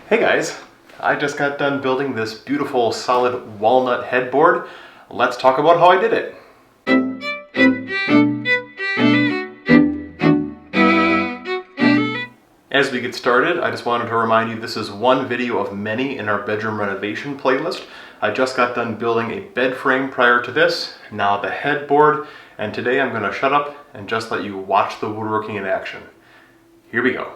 Hey guys, I just got done building this beautiful solid walnut headboard. Let's talk about how I did it. As we get started, I just wanted to remind you this is one video of many in our bedroom renovation playlist. I just got done building a bed frame prior to this, now the headboard, and today I'm going to shut up and just let you watch the woodworking in action. Here we go.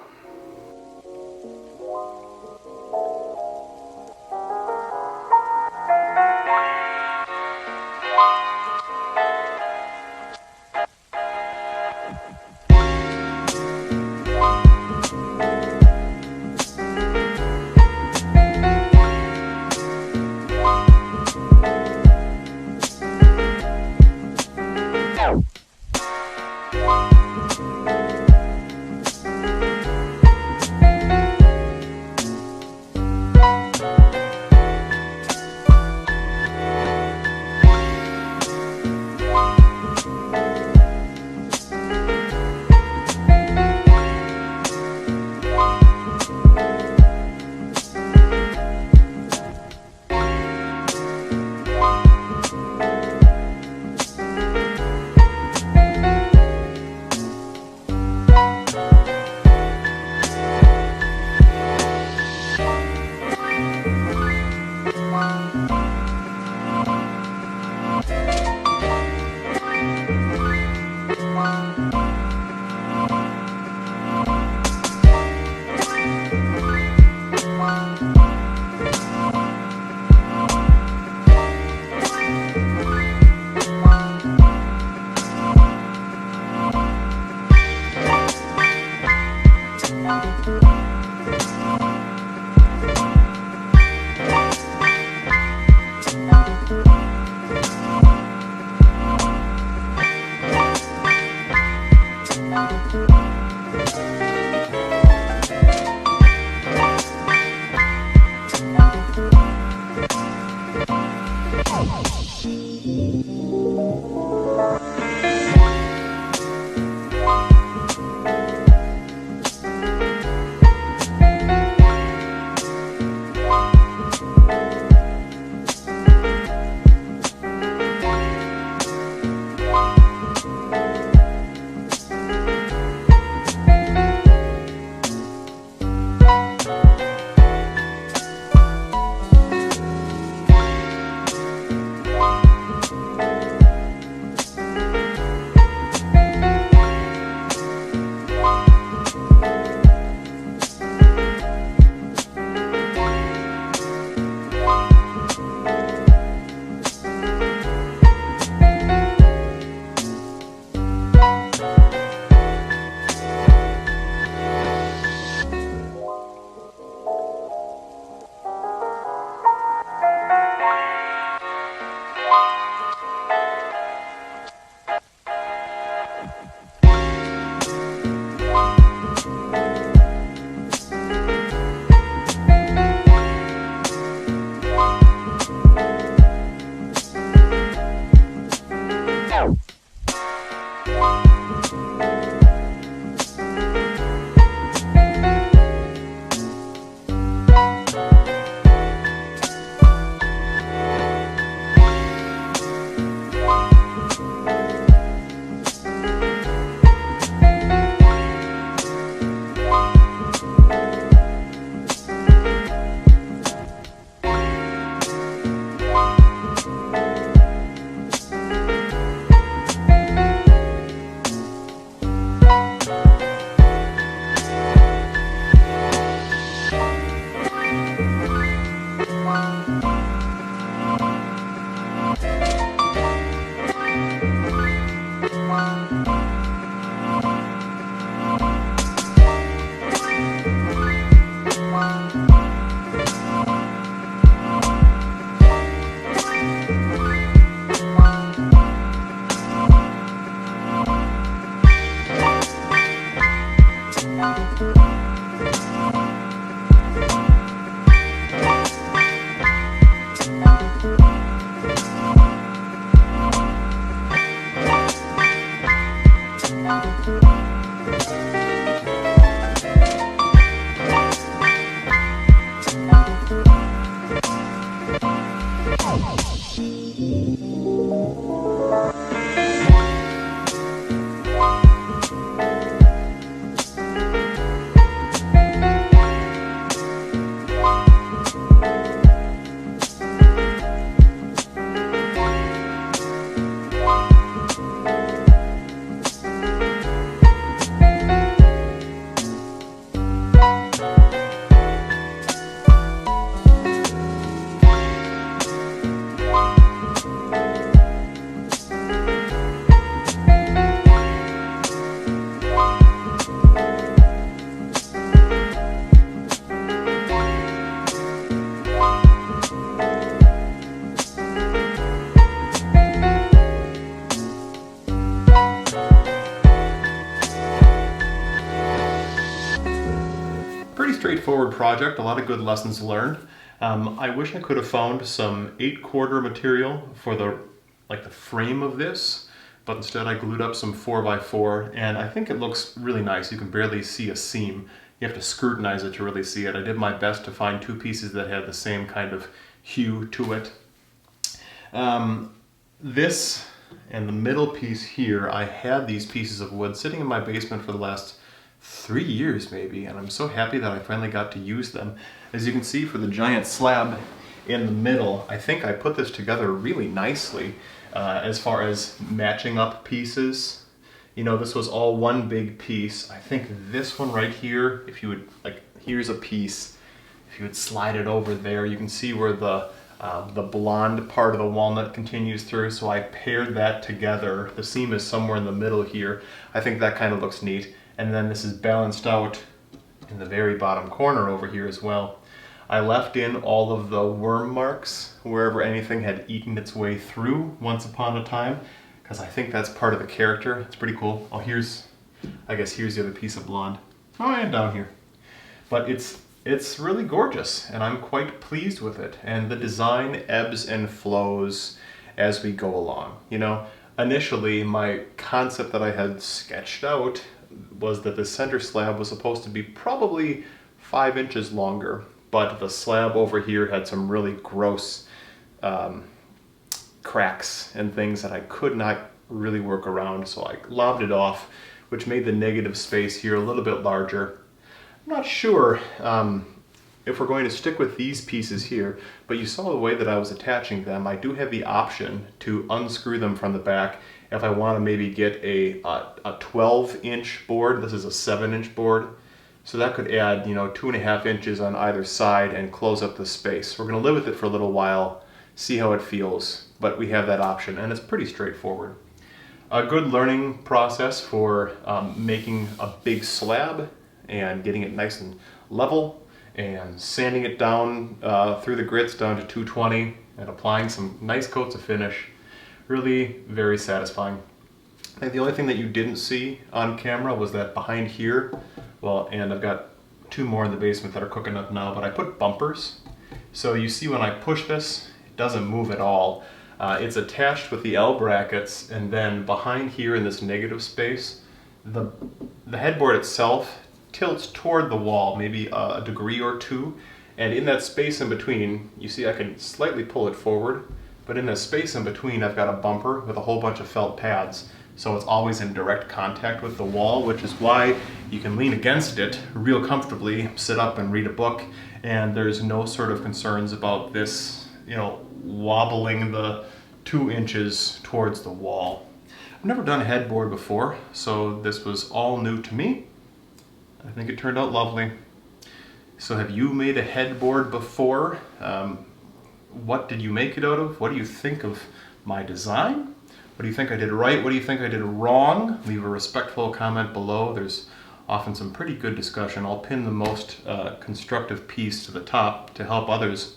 pretty straightforward project, a lot of good lessons learned. I wish I could have found some 8-quarter material for the frame of this, but instead I glued up some 4x4, and I think it looks really nice. You can barely see a seam. You have to scrutinize it to really see it. I did my best to find 2 pieces that had the same kind of hue to it. This and the middle piece here, I had these pieces of wood sitting in my basement for the last 3 years maybe, and I'm so happy that I finally got to use them. As you can see, for the giant slab in the middle, I think I put this together really nicely as far as matching up pieces. You know, this was all one big piece. I think this one right here, if you would, here's a piece. If you would slide it over there, you can see where the blonde part of the walnut continues through, so I paired that together. The seam is somewhere in the middle here. I think that kind of looks neat. And then this is balanced out in the very bottom corner over here as well. I left in all of the worm marks wherever anything had eaten its way through once upon a time, because I think that's part of the character. It's pretty cool. Oh, I guess here's the other piece of blonde. Oh, and down here. But it's really gorgeous, and I'm quite pleased with it. And the design ebbs and flows as we go along. You know, initially my concept that I had sketched out was that the center slab was supposed to be probably 5 inches longer, but the slab over here had some really gross cracks and things that I could not really work around, so I lobbed it off, which made the negative space here a little bit larger. I'm not sure if we're going to stick with these pieces here, but you saw the way that I was attaching them. I do have the option to unscrew them from the back if I want to maybe get a 12-inch board. This is a 7-inch board, so that could add, you know, 2.5 inches on either side and close up the space. We're going to live with it for a little while, see how it feels, but we have that option, and it's pretty straightforward. A good learning process for making a big slab and getting it nice and level and sanding it down through the grits down to 220 and applying some nice coats of finish. Really very satisfying. I think the only thing that you didn't see on camera was that behind here, well, and I've got 2 more in the basement that are cooking up now, but I put bumpers. So you see when I push this, it doesn't move at all. It's attached with the L brackets, and then behind here in this negative space, the headboard itself tilts toward the wall, maybe a degree or 2, and in that space in between, you see I can slightly pull it forward, but in the space in between I've got a bumper with a whole bunch of felt pads, so it's always in direct contact with the wall, which is why you can lean against it real comfortably, sit up and read a book, and there's no sort of concerns about this, you know, wobbling the 2 inches towards the wall. I've never done a headboard before, so this was all new to me. I think it turned out lovely. So have you made a headboard before? What did you make it out of? What do you think of my design? What do you think I did right? What do you think I did wrong? Leave a respectful comment below. There's often some pretty good discussion. I'll pin the most constructive piece to the top to help others.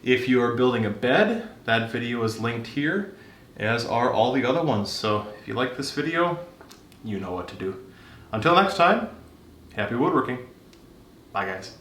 If you are building a bed, that video is linked here, as are all the other ones. So if you like this video, you know what to do. Until next time, happy woodworking. Bye guys.